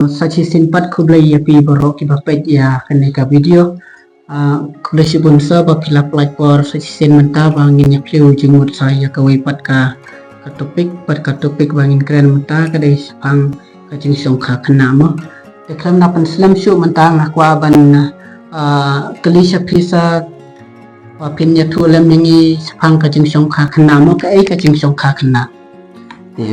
Sachi simpat kublai ya pi borok ki bapet ya kene ka video kublai si bunsa ba pila like por sachi sen menta bangin ya piu jengut saya ka pat ka topik bangin keren menta ka dai pang ka jing song kha khana mo te kram na pan slam shu menta ngakwa ban kelisha pisa wa pin ya thulam yangi pang ka jing song kha khana mo ka ai ka jing song kha khana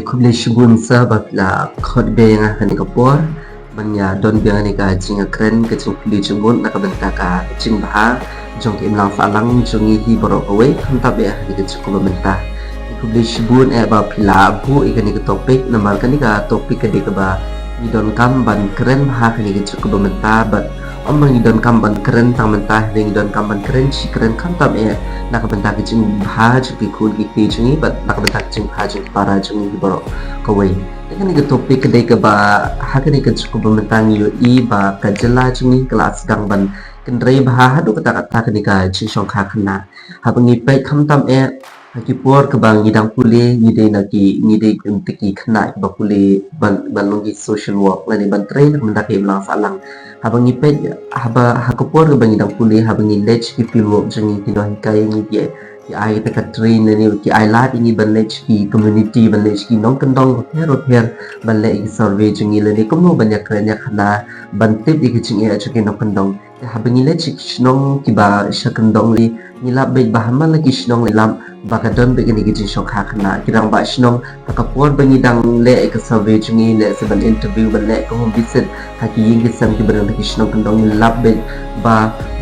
kublai shibun sa bakla khot be nga kani kapor banya don be ni ka jinga kren ka jing pli jibun nakabenta ka jing baha jong im lang falang jongi hi borok away khanta be ni ka chuko benta kublai shibun ba pila bu ikani ka topik namal kani ka topik ka de ka ba ni don kam ban kren ha kani ka chuko benta bat omang ni don kam ban kren tang menta ni don kam ban kren chi kren khanta be nakabenta ka jing baha juki kun ki ti jongi bat nakabenta ka jing baha jing para jongi borok kawai dengan ke topik kedai ke ba hakani ke cukup mentang yo I ba ka jela jungi kelas dang ban kendrai ba hadu kata-kata kani ka jisong kha khana habangi pai khamtam haki por ke bang ngidang pule ngide naki ngide tiki khana ba pule ban longi social work lani ban train menda ke belang salang habangi pai haba hakopor ke bang ngidang pule habangi lech ki pilwo jungi kino hikai ngi ye ki ai ta ka train ni ki ai lat ini ban lech ki community ban lech ki nong kendong her ban le ki survey jungi le ni kumno banyak keranya khana ban tip di ki jingi aja ki nong kendong habangi lech ki nong ki ba sha kendong li ni la be ba hamal ki shnong le lam ba ka don be ni ki jing shok khana kirang ba shnong ta ka por bangi dang le ki survey jungi le se ban interview ban le ko hom visit haki ying ki sam ki barang ki shnong kendong ni lap be ba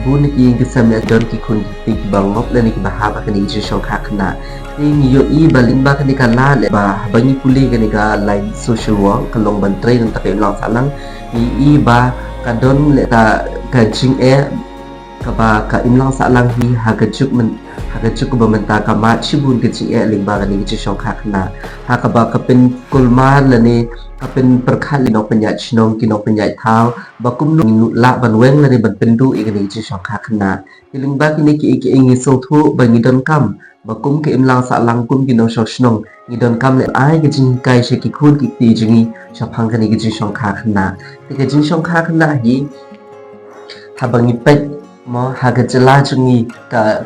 bu ni ki ki sam ya don ki kun ki bang ngop le ni ki ba ha ba ni ji shok khana ning yo I baling ba ni ka la le ba bangi puli ka ni ka line social work ka long ban train ta ke long salang I ba ka don le ta ka jing ka ba ka imlang salang hi ha ka juk ba menta ka ma chibun ke jing ling ba ka ni ji shok khana ha ka ba ka pen kulma le ni ka pen perkhat li nok penya chnong ki nok penya thau ba kum nu la ban weng le ni ban pen du I ka ni ji shok khana ling ba ki ni ki ngi so thu ba ni don kam ba kum ke imlang sa lang kum ki no shok shnong ni don kam le ai ke jing kai she ki khun ki ti jingi sha phang ka ni ki ji shong kha khana te ke jing shong kha khana hi ha bangi pet mo ha ga jela jungi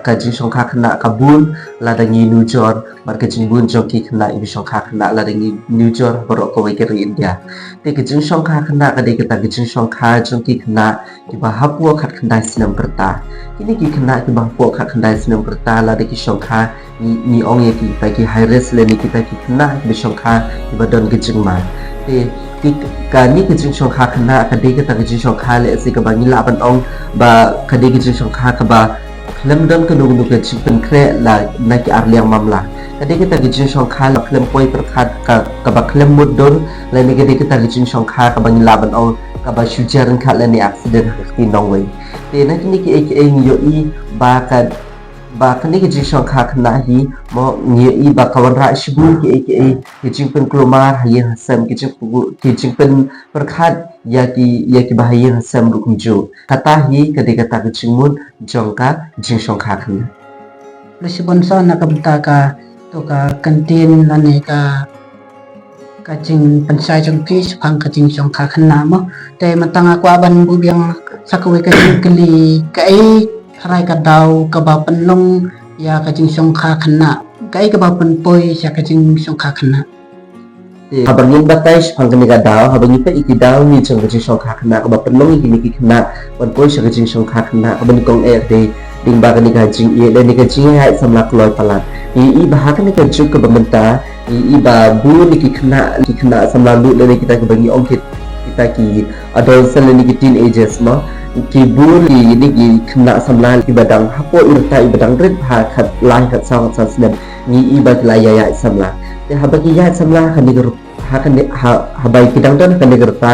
ka jing shong kha khana ka bun la da ngi nu jor bar ke jing bun jok ki khana I shong kha khana la da ngi nu jor borok ko ke ri India te ke jing shong kha khana ka de ke ta ke jing shong kha jong ki khana ki ba hapua khat khanda sinam kerta ini ki khana ki ba hapua khat khanda sinam kerta la de ki shong kha ni ong ye ki ta ki high risk le ni ki ta ki khana ki shong kha ki ba don ki jing ma te ki ka ni ki jing shong kha khana ka de ke ta ki jing shong kha le si ka ba ni la ban ong ba ka de ki jing shong kha ka ba klem don ka nu ka chi pen kre la na ki ar liang mamla ka de ke ta ki jing shong kha la klem poi per khat ka ba klem mud don la ni ka de ke ta ki jing shong kha ka ba ni la ban ong ka ba shujaran khat la ni accident ki nong wei te na ki ni ki ni yo I ba ka ni ki jing shong kha khana hi mo ngi I ba kawan ra shibun ki jing pen klomar hayin hasam ki jing pen perkhat ya ki bahayin hasam rukum jo kata hi ka de kata ki jing mun jong ka jing shong kha khana Lesibon sa nakabenta ka to ka kantin lani ka jing pansai jong pi pang ka jing shong kha khana mo te matanga kwa ban bu biang sakwe ka jing kali ka harai ka daw ka ba panlong ya ka jing shong kha khana ka ka ba pan poi ya ka jing shong kha khana habang yung batay pang kani ka daw habang ipa iki daw ni jong ka jing shong kha khana ka ba panlong iki ni ki khana pan poi sa ka jing shong kha khana ka ban kong de ding ba kani ka jing le ni ka jing hai samla kloi palat I ba ha kani ka juk ka ba menta I ba bu ni ki khana samla lu le ni kita ka bangi ong kita ki adolescent le ni ki teenagers ma ki buri ni ki khana samla ki badang hapo irta I badang red ha khat lai khat sang sa snem ni I ba la ya samla te habaki ya samla khani gar ha kani ha bai ki dang don kani garta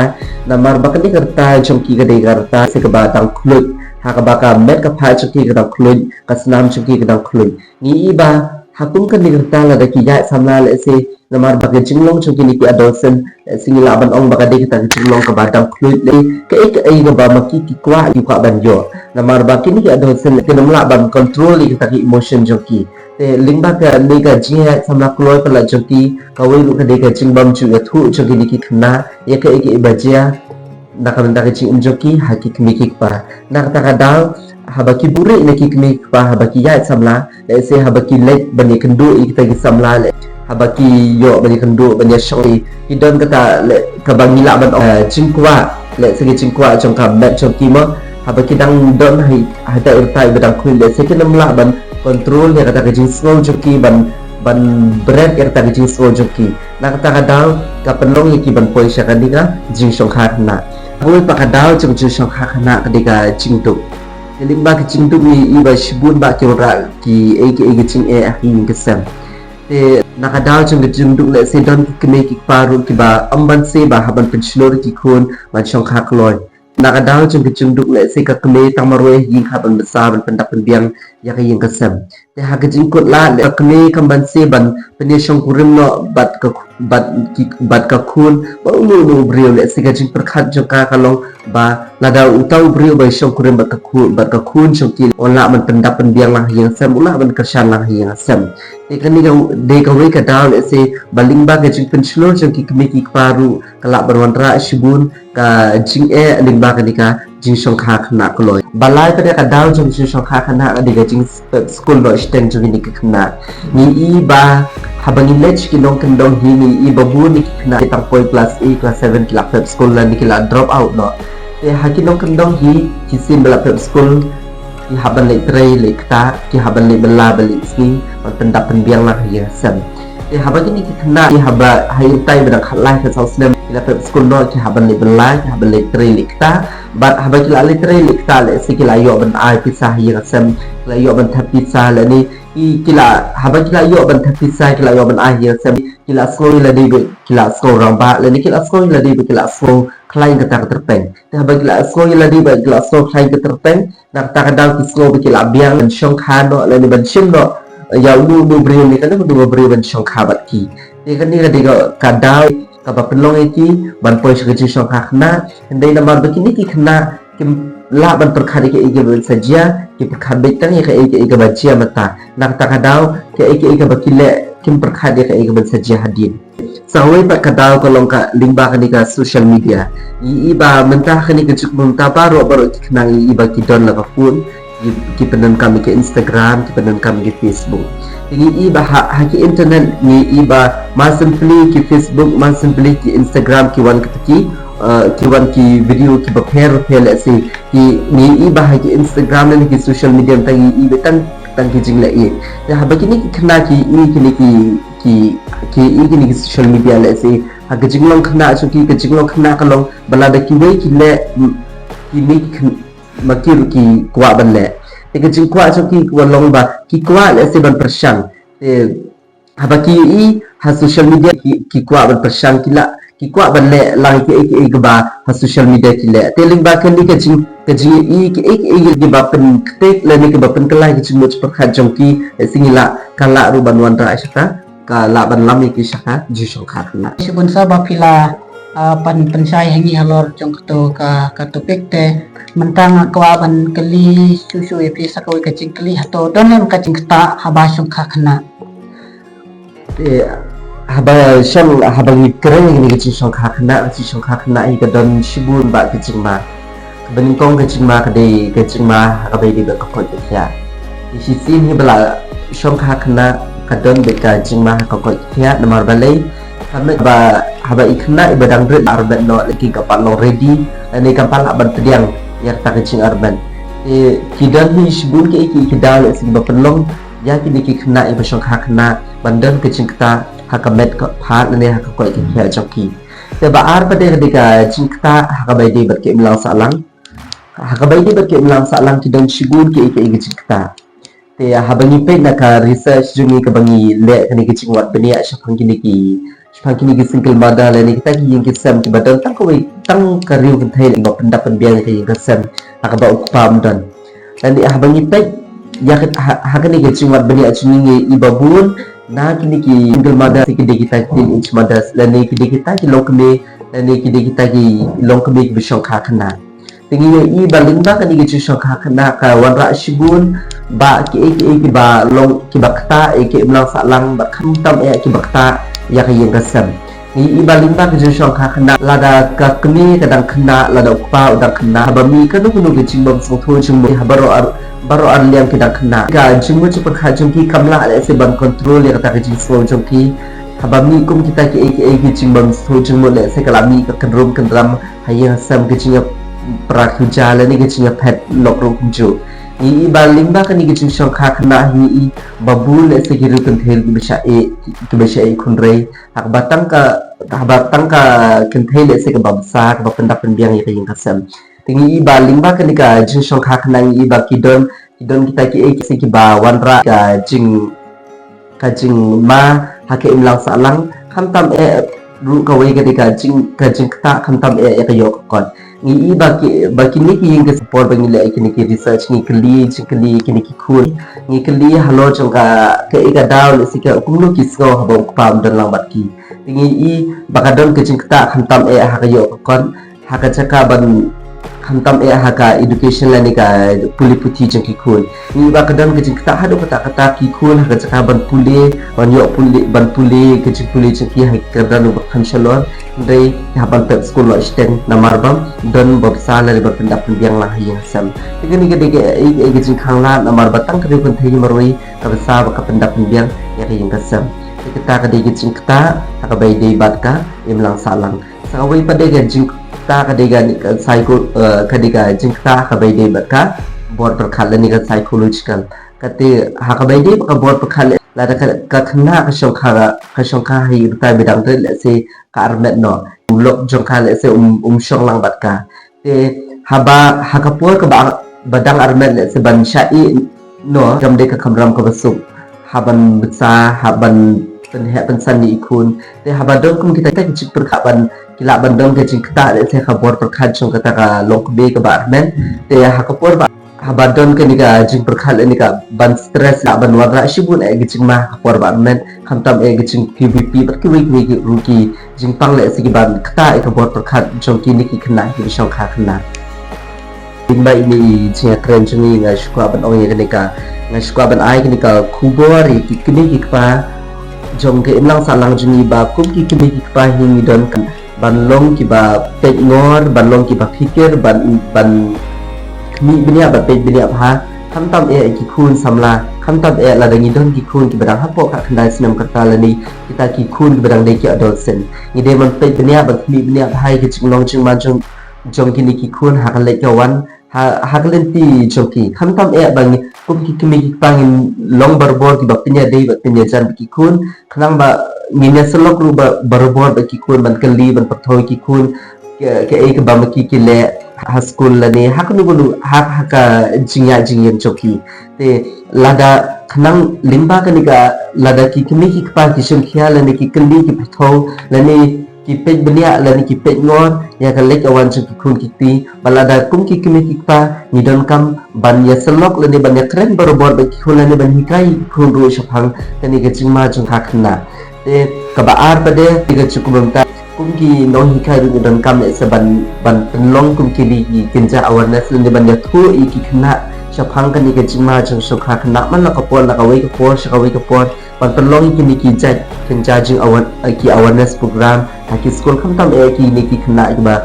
na mar ba kani garta jom ki ga de garta se ka ba dang khlut ha ka ba ka met ka pha chki ga dang khlut ka snam chki ga dang khlut ni I ba hakum kani garta la da ki ya samla le se na mar ba ke jinglong chki ni ki adolescent singila ban ong ba ka de ka jinglong ka ba dang khlut le ka ek ai ga ba ma ki kwa yu ka ban yo na mar ba ki ni ki adolescent ke nam la ban control li ka ki emotion joki te lingba ka ni ka jia samla kloi pala joki ka wei lu ka de ka jingbam chu ga thu joki ni ki khna ye ka ek ba jia nakabenta kecing enjoki haki kemiki pa nakatakadaw habaki buri neki kemiki pa habaki yait samla le se habaki lek bani kendu kita gi samla le habaki yo bani kendu bani shoi idon kata le kabangila ban jingkwa le segi jingkwa jong ka bet jong kimo habaki dang don hai hada irtai bedang kuin le se kinamla ban kontrol ya kata kecing slow joki ban bread irta kecing slow joki nakatakadaw kapenong iki ban poi syakadika jing shongkha na Boy pakadaw jeng shongkha kana kadika jingtuk Eling ba kecing tu ni iba shibun ba kira ki kecing ahin kesem. Te nakadaw jeng kecing tu le se don kene ki paru ki ba amban se ba haban pensilor ki kun man shongkha kloy. Nakadaw jeng kecing tu le se ka kene tamarwe yin haban besar ban pendak penbiang ya ka yin kesem. Te ha kecing kot la le kene kamban se ban penia shong kurim no bat ka kun ba ulu brio le se kecing perkhat joka kalong ba lada utau brio ba shong kurim bat ka kun shong ki ola man pendak penbiang lah yang sem ula ban kersan lah yang sem. Te kani ka de ka we ka daw le se baling ba kecing pensilor shong ki kemi ki paru kalak berwanra shibun ka jing limba kanika jing shongkha khna kloy balai ka daw jing shongkha khna adiga jing school lo steng jing ni khna ni i ba habang lech ki long kendong hi ni i babu ni khna tang poi class A class 7 kila prep school la ni kila drop out no te haki long kendong hi ki sim bala prep school ki haban le tray le kta ki haban le bala bali sni man pendak penbiang lah ya sem te habang ni khna ki haba hai tai bedang khalai ka saus nem kila prep school no ki haban le bala ki haban le tray le kta bat haba kila le tray le kta le se kila yo ban ai pisah ya sem kila yo ban thap pisah le ni kila haba kila yo ban thap pisah kila yo ban ai ya sem kila school la di kila school ramba le ni kila school la di kila school klai ka ta terpeng te haba kila school la di kila school klai ka terpeng nak ta kadang ki school kila biang ban shongkha no le ni ban shim no ya lu brio ni kan du brio ban shongkha bat ki te kan ni ka daw ka ba penlong iki ban poi shong shongkha khna ndai namar begini ki khna kim la ban perkhari ke ige ban saja ki perkhar betang ya ke ige bajia mata nak ta kadaw ke ige bakile kim perkhari ke ige ban saja hadin sawai pak kadaw kolong ka lingba kani ka social media iba mentah kani ke juk mentah baru ki khna iba ki don la ka pun ki penan kami ke Instagram ki penan kami ke Facebook ini iba haki internet ni iba simply ki Facebook simply ki Instagram ki wan ki wan ki video ki bapher phele se ki ni iba haki Instagram ni ki social media tangi iba tan ki jingla e ya habakini ki khna ki ni ki social media le se haki jinglong khna chu ki jinglong khna kalong balada ki we ki le ki ni makir ki kwa ban le te ke jing kwa chu ki walong ba ki kwa le se ban persyang te habaki ha social media ki kwa ban persyang ki kwa ban le lang ki ba ha social media ki le te ling ba kan ni ke jing ki ba pen tek le ni ke ba pen kelai ki jing mo perkhat jong ki singila kala ru ban wan ra syaka ka la ban lam ki syaka ji shongkha na Sibun sa bapila pan pensai hangi halor jong to ka topik te mentang kwa ban kali susu epi sakoi kacing kali hato donon kacing kta haba shongkha khna haba ni keren ni kecing shongkha khna i ka don shibun ba kecing ma beningkong kecing ma ka bai di ba ka kot ya si sin ni bala shongkha khna ka don be ka jing ma ka kot ya namar balai kami ba haba ikna ibadang red arban no lagi kapal no ready ani kapal aban pediang yak ta kecing arban kidan hi shibun ke ki dal sing ba penlong ya ki kena iba shongkha khna bandan kecing kta hakamet ka phat ne ha ko ki kya joki te ba ar pa de ka jingkta hakabai de bat ke imlang salang kidan shibun ke jingkta te habani pe na ka research jungi ka bangi le kani kecing wat benia shapang kini ki single mother le ni kita ki yang kisam ki badan tang ko tang kariu kan thai ba pendak penbiang ki yang kisam aka ba ukpam dan ni habang ipek ya hakani ki cingwat bani achuni ibabun na kini ki single mother ki de kita tin inch mother le ni ki de kita ki lokme le ni ki de kita ki lokme ki bishongkha khna tingi i baling ba kani ki shongkha khna ka wanra shibun ba ki ba long ki bakta ki imlang salang ba khamtam ki bakta ya ka yang kasam ni iba limba ke jong kha khna lada ka kmi kadang khna lada ukpa udang khna habami kanu kunu ke jingbam songtho jingmo baro ar liam ke dang khna ga jingmo chu pakha jongki kamla ale se ban control ya kata ke jingso jongki habami kum kita ke eke jingbam so jingmo le se kalami ka kanrum kandram hayya sam ke jinga prak hujala ni ke jinga pet lokro kumjo ni iba limba kan ni ke jing shong kha khna hi babul le se giru kan thel ke besha e khunrei hak batang ka kan thel le se ke babsa ka pendak penbiang ya ke yang kasam tingi iba limba kan ni ka jing shong kha khna ni iba kidon kita ke eke se ki ba wanra ka jing ma hake imlang salang khamtam ru ka wei ka jing kta khamtam ka yok kon ni baki ni ki yang support bangi le ki research ni kli kini ki khul ni kli halo jong ka daw le sika kumlo ki sko habo pam dan lang batki tingi bakadon ke jing kta khamtam ha ka yok kon ha ka chaka ban khamtam haka education la ni ka puli puthi jeng ki khul ni ba kadam ke jing kta hado kata ki khul ha ka ban puli ban puli ke jing puli jeng ki ha kadam ba khamshalon dei ha ban pet school lo sten na marbam don bob sala le ba pendap pendiang la hi sam ni ke ke jing khang la na mar batang ke kun thei maroi ka sa ba ka pendap pendiang ya ke yang kasam kita ka de jing kta ha ka bai dei bat ka imlang salang sa wei pa de jing ta kadiga ni psycho kadiga jingta khabai de baka bor perkhat ni ka psychological kate ha khabai de ka bor perkhat la ka khna ka shongkha hi ta bidang te le se ka armet no lok jongkha le se shong lang bat ka te haba ha ka por ka badang armet le se ban shai no jam de ka khamram ka basuk haban bitsa haban pensan ni ikun te habadon kum kita cik perkhaban kila bandong ke jing kta le se khabor perkhat jong kata ka lok be ka barmen te hakapor ba habadon ke ni ka jing perkhat ni ka ban stress la ban wara shibun e jing ma khabor barmen khamtam e jing pvp bat ki wi ruki jing pang le se ki ban kta e khabor perkhat jong ki ni ki khna ki shong kha khna limba ini jing kren juni nga shukwa ban ong ye ni ka nga shukwa ban ai ni ka khubor ki kini ki pa jong ke imlang salang juni ba kum ki kini ki pa hi don kan ban long ki ba pet ngor ban long ki ba fikir ban kmi benia ba pet benia ha khamtam ki khun samla khamtam la dangi don ki khun ki badang hapo ka khandai sinam kata lani kita ki khun ki badang dei ki adolescent ni de man pet benia ba kmi benia ba hai ki chinglong chingman jong ki ni ki khun ha kan le kawan ha kan ti joki khamtam bang kum ki kmi ki pangin long barbor ki ba pinya dei ba pinya jan ki khun khnang ba ngine selok ru barbor ba ki kun ban kali ban pathoi ki kun ke ek ba ma ki le ha school la ne ha kunu gulu ha ka jingyan choki te lada khnang limba ka ni ka lada ki kmi ki pa ki shem khia la ne ki kali ki patho la ne ki pej benia la ne ki pej ngor ya ka lek awan chu ki kun ki ti balada kum ki kmi ki pa ni don kam ban ya selok la ne ban ya kren barbor ba ki kun la ne ban hikai kun ru shaphang ka ni ka jingma jong ha khna te kabaar pada tiga cukup bentar kumki non hikai ru dan kam le seban ban penlong kumki di kinja awareness le ban ya thu iki khna shaphang kan ni ke jingma jong sokha khna man la kapor la kawai kapor shakawai kapor ban penlong iki ni ki ja kinja jing awareness program haki school kam tam ki ni ki khna ba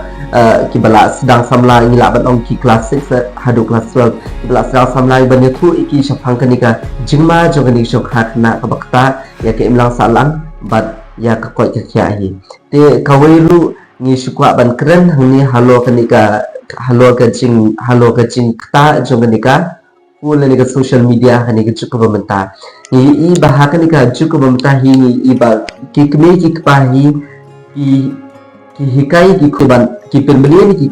ki bala sedang samla ni la ban ong ki class 6 hadu class 12 bala sedang samla ban ya thu iki shaphang kan ni ka jingma jong ni sokha khna ka bakta ya ke imlang salang bat ya ka koi ka kya hi te kawai ru ni shukwa ban kren hangni halo ka jing kta jong ni ka full ni ka social media hani ka chukwa bamta ni bahaka ni ka chukwa bamta hi ni ba kikme ki pa hi ki hikai ki kuban ki penbeli ni ki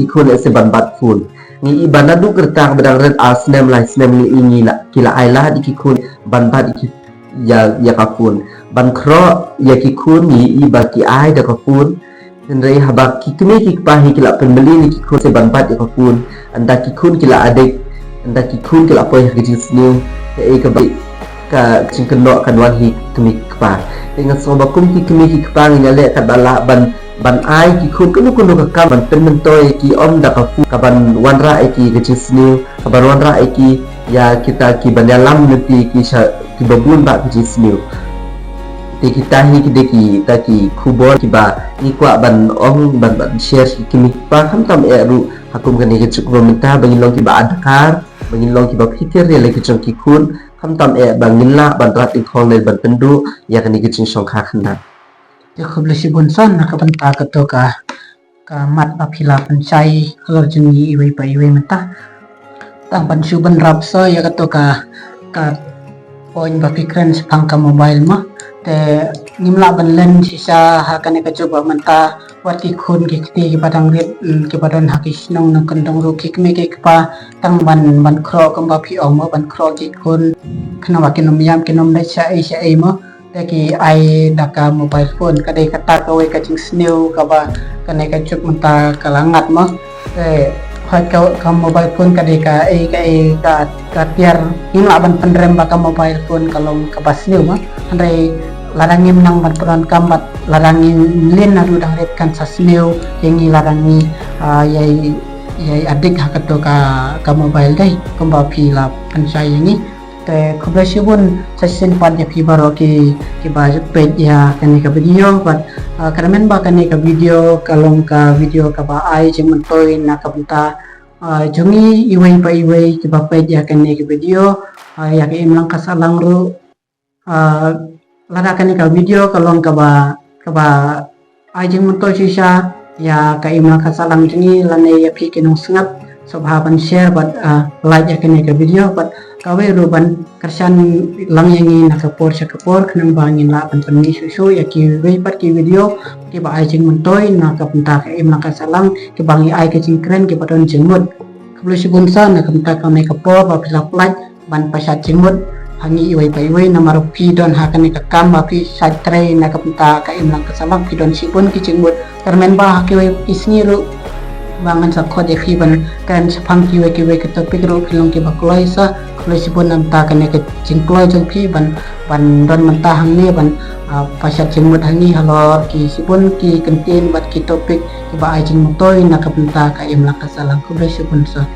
khone se ban bat full ni ibana du kerta badang red asnem ni ini la kila aila di ki khun ban bat ki ya kapun ban kro ya ki kun ni iba ki ai da kapun nrei haba ki kme ki pahi kila penbeli ni ki kun se ban bat ya kapun anda ki kun kila adek anda ki kun kila poi ki jisnu e ka bai ka cingkeno kanwan hi kme ki pa dengan so bakum ki kme ki pa ni le ka bala ban ai ki kun kunu ka kam ban pen mentoi ki om da kapu ka ban wanra e ki jisnu ka ban wanra e ki ya kita ki banyalam nanti ki babun ba ki jisnu te kita hi ki taki kubor ki ba ni kwa ban ong ban share ki mi pa kham tam ru hakum kan ke chuk menta bangin long ki ba adkar bangin long ki ba fikir le ki chong ki khun kham tam bangin la ban rat in khong le ban pendu ya kan ki ching song kha khna te khuble sibun son nakabanta kato ka mat apila pancai halor jungi iway pa iway menta tang pansuban rapsa ya kato ka poin ba pikran sa pangka mobile mo te nimla ban len sisa hakane ka coba menta wati khun ki padang rit ki padon hakis nong nang kandong ru ki me ki pa tang ban kro kam ba phi mo ban kro ki khun khna wa kinom yam kinom dai sa ai mo te ki ai daka mobile phone kadai kata ka we ka ching snew ka ba kane ka chuk menta kalangat mo te hoi ka mobile phone kadai ka tiar nimla ban pendrem ba ka mobile phone kalong ka bas snew mo andai larangin nang bantuan kambat larangin lin na dudang red kan sa snew yang larangi yai adik hakato ka mobile dai kumba pila pansai yang te kublasi pun session pan ya pibaro ki ba page ya kani ka video but karamen ba kani ka video kalong ka video ka ba ai jeng mentoy na ka bunta jungi iway pa iway ki ba page ya kani ka video ya ka imlang kasalang ru lada kani ka video kalong ka ba ajeng mentoy sisa ya ka imlang kasalang jungi lane ya pi kinong sengap sobhaban share but like ya kani ka video but kawe ruban kersan lang yangi nakapor sa kapor kanang bangin la pan pangi susu ya ki pat ki video ki ba ajeng mentoy nakapunta ka imlang kasalang ki bangi ai ka cingkren ki padon jengmut kablo si bunsa nakapunta ka may kapor ba pila flight ban pasat jengmut hangi iway pa iway na maru pidon hakan ni kakam ba pi side tray nakapunta ka imlang kasalang pidon sipon ki jengmut karmen ba hakiway isniru bangan sa kode khiban kan sa pangki we ke topik ro kilong ki bakloi sa kloi sipon nam ta kan ke jingkloi jong phi ban don mentahang ni ban pasat jengmut hangi halor ki sipon ki kentin bat ki topik ki ba ajing motoy nakapenta ka imlang kasalang ko sipon sa